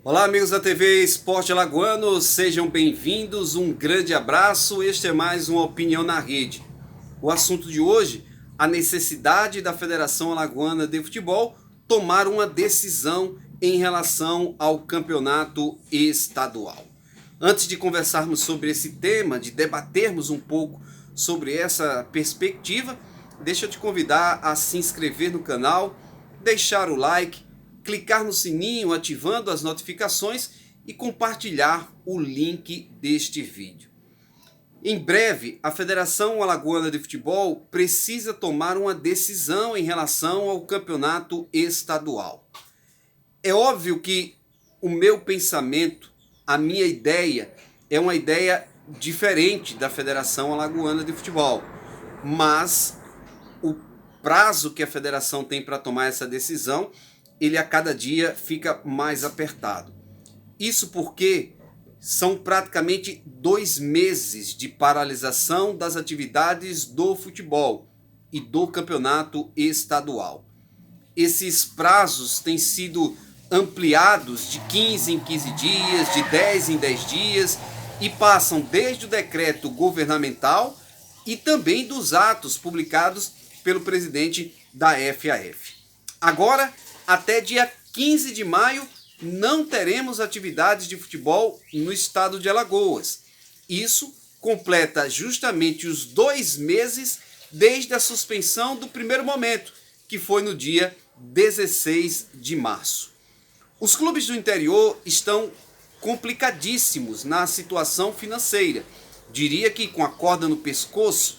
Olá, amigos da TV Esporte Alagoano, sejam bem-vindos, um grande abraço. Este é mais uma Opinião na Rede. O assunto de hoje, a necessidade da Federação Alagoana de Futebol tomar uma decisão em relação ao campeonato estadual. Antes de conversarmos sobre esse tema, de debatermos um pouco sobre essa perspectiva, deixa eu te convidar a se inscrever no canal, deixar o like, clicar no sininho ativando as notificações e compartilhar o link deste vídeo. Em breve, a Federação Alagoana de Futebol precisa tomar uma decisão em relação ao campeonato estadual. É óbvio que o meu pensamento, a minha ideia, é uma ideia diferente da Federação Alagoana de Futebol, mas o prazo que a federação tem para tomar essa decisão, ele a cada dia fica mais apertado. Isso porque são praticamente 2 meses de paralisação das atividades do futebol e do campeonato estadual. Esses prazos têm sido ampliados de 15 em 15 dias, de 10 em 10 dias e passam desde o decreto governamental e também dos atos publicados pelo presidente da FAF. Agora, até dia 15 de maio, não teremos atividades de futebol no estado de Alagoas. Isso completa justamente os 2 meses desde a suspensão do primeiro momento, que foi no dia 16 de março. Os clubes do interior estão complicadíssimos na situação financeira. Diria que com a corda no pescoço,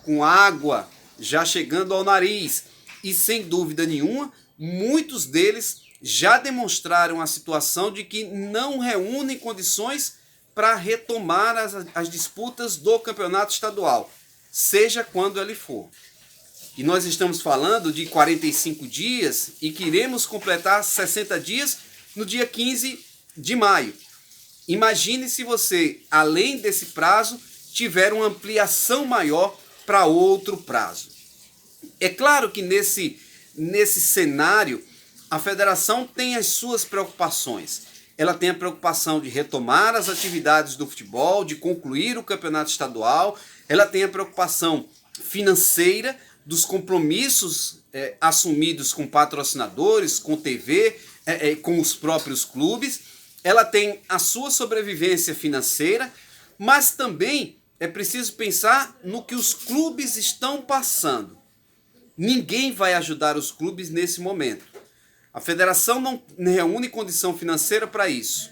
com água já chegando ao nariz e sem dúvida nenhuma, muitos deles já demonstraram a situação de que não reúnem condições para retomar as disputas do campeonato estadual, seja quando ele for. E nós estamos falando de 45 dias e queremos completar 60 dias no dia 15 de maio. Imagine se você, além desse prazo, tiver uma ampliação maior para outro prazo. É claro que nesse cenário, a federação tem as suas preocupações. Ela tem a preocupação de retomar as atividades do futebol, de concluir o campeonato estadual. Ela tem a preocupação financeira dos compromissos assumidos com patrocinadores, com TV, com os próprios clubes. Ela tem a sua sobrevivência financeira, mas também é preciso pensar no que os clubes estão passando. Ninguém vai ajudar os clubes nesse momento. A federação não reúne condição financeira para isso.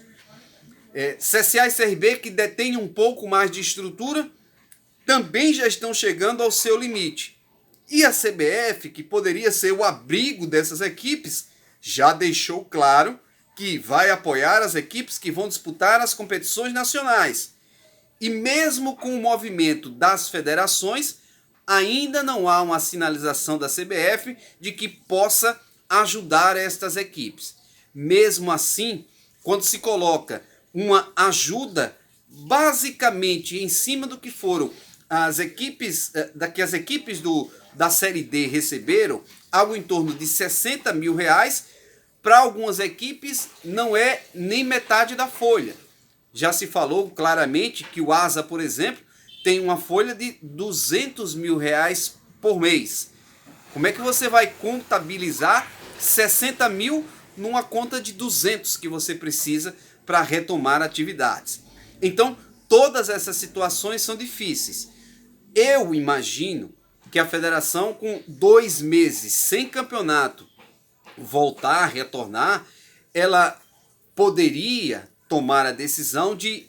CSA e CRB, que detêm um pouco mais de estrutura, também já estão chegando ao seu limite. E a CBF, que poderia ser o abrigo dessas equipes, já deixou claro que vai apoiar as equipes que vão disputar as competições nacionais. E mesmo com o movimento das federações, ainda não há uma sinalização da CBF de que possa ajudar estas equipes. Mesmo assim, quando se coloca uma ajuda basicamente em cima do que foram as equipes, que as equipes da Série D receberam, algo em torno de R$60 mil, para algumas equipes não é nem metade da folha. Já se falou claramente que o Asa, por exemplo, tem uma folha de R$200 mil por mês. Como é que você vai contabilizar 60 mil numa conta de 200 que você precisa para retomar atividades? Então, todas essas situações são difíceis. Eu imagino que a federação, com 2 meses sem campeonato, voltar, retornar, ela poderia tomar a decisão de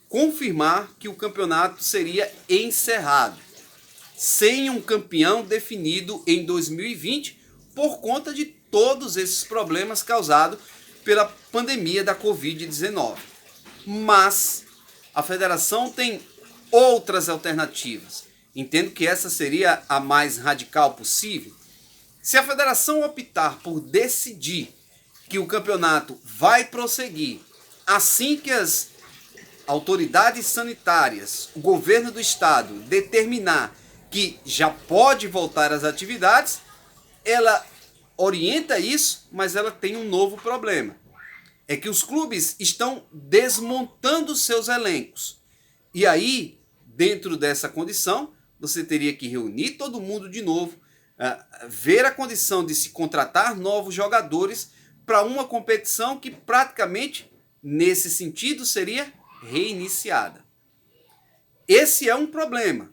confirmar que o campeonato seria encerrado, sem um campeão definido em 2020, por conta de todos esses problemas causados pela pandemia da Covid-19. Mas a federação tem outras alternativas. Entendo que essa seria a mais radical possível. Se a federação optar por decidir que o campeonato vai prosseguir assim que as autoridades sanitárias, o governo do estado determinar que já pode voltar às atividades, ela orienta isso, mas ela tem um novo problema. é que os clubes estão desmontando seus elencos. E aí, dentro dessa condição, você teria que reunir todo mundo de novo, ver a condição de se contratar novos jogadores para uma competição que praticamente, nesse sentido, seria reiniciada. Esse é um problema.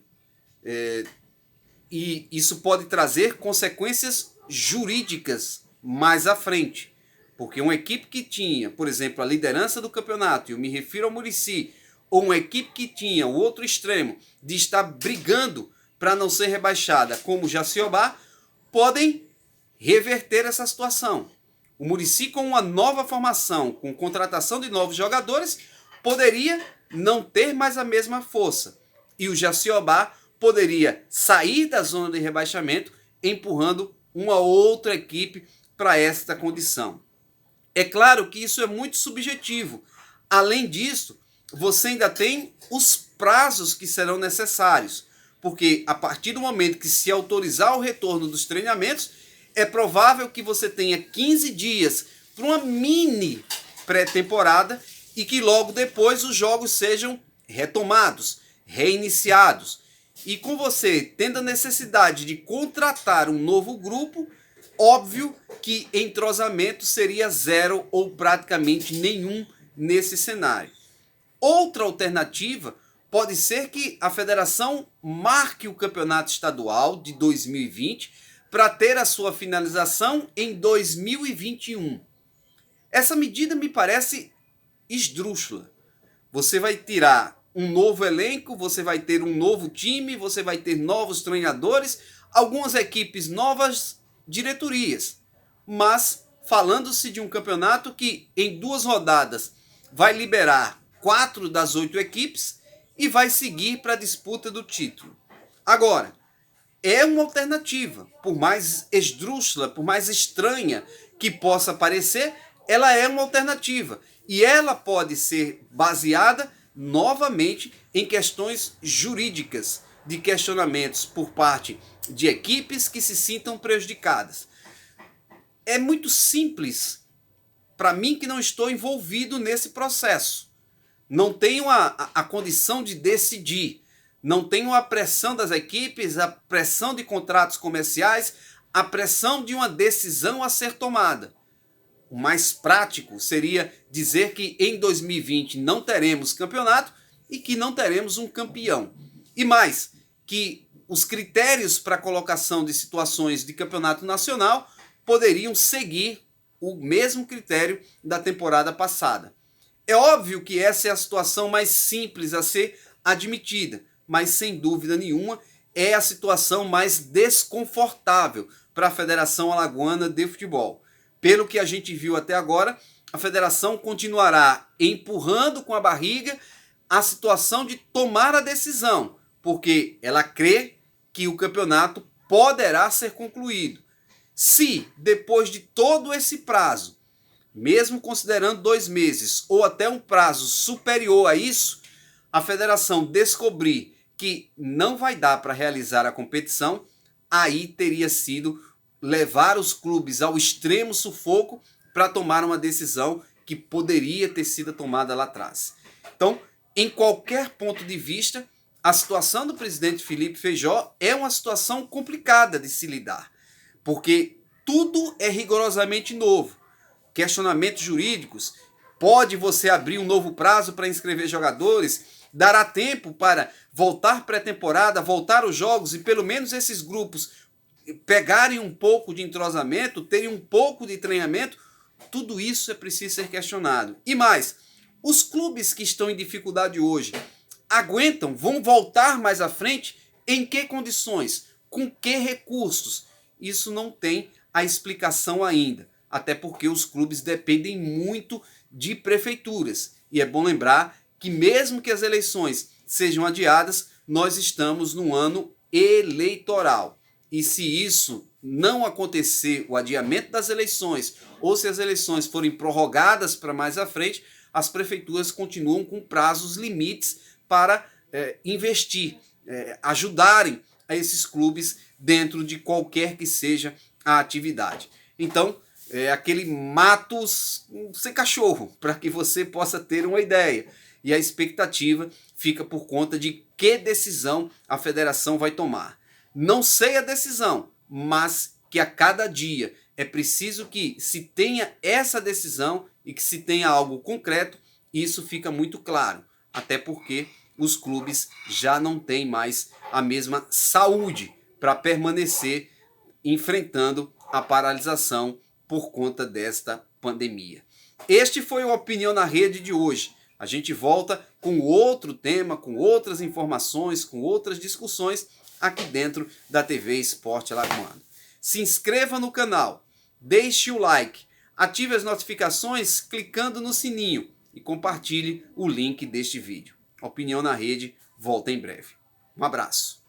E isso pode trazer consequências jurídicas mais à frente. Porque uma equipe que tinha, por exemplo, a liderança do campeonato, eu me refiro ao Muricy, ou uma equipe que tinha o outro extremo de estar brigando para não ser rebaixada, como o Jaciobá, podem reverter essa situação. O Muricy, com uma nova formação, com contratação de novos jogadores, poderia não ter mais a mesma força. E o Jaciobá poderia sair da zona de rebaixamento, empurrando uma outra equipe para esta condição. É claro que isso é muito subjetivo. Além disso, você ainda tem os prazos que serão necessários. Porque a partir do momento que se autorizar o retorno dos treinamentos, é provável que você tenha 15 dias para uma mini pré-temporada e que logo depois os jogos sejam retomados, reiniciados. E com você tendo a necessidade de contratar um novo grupo, óbvio que entrosamento seria zero ou praticamente nenhum nesse cenário. Outra alternativa pode ser que a federação marque o campeonato estadual de 2020 para ter a sua finalização em 2021. Essa medida me parece esdrúxula. Você vai tirar um novo elenco, você vai ter um novo time, você vai ter novos treinadores, algumas equipes novas, diretorias. Mas falando-se de um campeonato que em 2 rodadas vai liberar 4 das 8 equipes e vai seguir para a disputa do título. Agora, é uma alternativa, por mais esdrúxula, por mais estranha que possa parecer, ela é uma alternativa. E ela pode ser baseada novamente em questões jurídicas, de questionamentos por parte de equipes que se sintam prejudicadas. É muito simples para mim que não estou envolvido nesse processo. Não tenho a condição de decidir. Não tenho a pressão das equipes, a pressão de contratos comerciais, a pressão de uma decisão a ser tomada. O mais prático seria dizer que em 2020 não teremos campeonato e que não teremos um campeão. E mais, que os critérios para colocação de situações de campeonato nacional poderiam seguir o mesmo critério da temporada passada. É óbvio que essa é a situação mais simples a ser admitida, mas sem dúvida nenhuma é a situação mais desconfortável para a Federação Alagoana de Futebol. Pelo que a gente viu até agora, a federação continuará empurrando com a barriga a situação de tomar a decisão, porque ela crê que o campeonato poderá ser concluído. Se, depois de todo esse prazo, mesmo considerando 2 meses ou até um prazo superior a isso, a federação descobrir que não vai dar para realizar a competição, aí teria sido levar os clubes ao extremo sufoco para tomar uma decisão que poderia ter sido tomada lá atrás. Então, em qualquer ponto de vista, a situação do presidente Felipe Feijó é uma situação complicada de se lidar, porque tudo é rigorosamente novo. Questionamentos jurídicos, pode você abrir um novo prazo para inscrever jogadores, dará tempo para voltar pré-temporada, voltar os jogos e pelo menos esses grupos pegarem um pouco de entrosamento, terem um pouco de treinamento, tudo isso é preciso ser questionado. E mais, os clubes que estão em dificuldade hoje aguentam, vão voltar mais à frente, em que condições, com que recursos? Isso não tem a explicação ainda, até porque os clubes dependem muito de prefeituras. E é bom lembrar que mesmo que as eleições sejam adiadas, nós estamos num ano eleitoral. E se isso não acontecer, o adiamento das eleições, ou se as eleições forem prorrogadas para mais à frente, as prefeituras continuam com prazos limites para investir, ajudarem a esses clubes dentro de qualquer que seja a atividade. Então, aquele matos sem cachorro, para que você possa ter uma ideia. E a expectativa fica por conta de que decisão a federação vai tomar. Não sei a decisão, mas que a cada dia é preciso que se tenha essa decisão e que se tenha algo concreto. Isso fica muito claro, até porque os clubes já não têm mais a mesma saúde para permanecer enfrentando a paralisação por conta desta pandemia. Este foi o Opinião na Rede de hoje. A gente volta com outro tema, com outras informações, com outras discussões aqui dentro da TV Esporte Alagoano. Se inscreva no canal, deixe o like, ative as notificações clicando no sininho e compartilhe o link deste vídeo. Opinião na Rede volta em breve. Um abraço.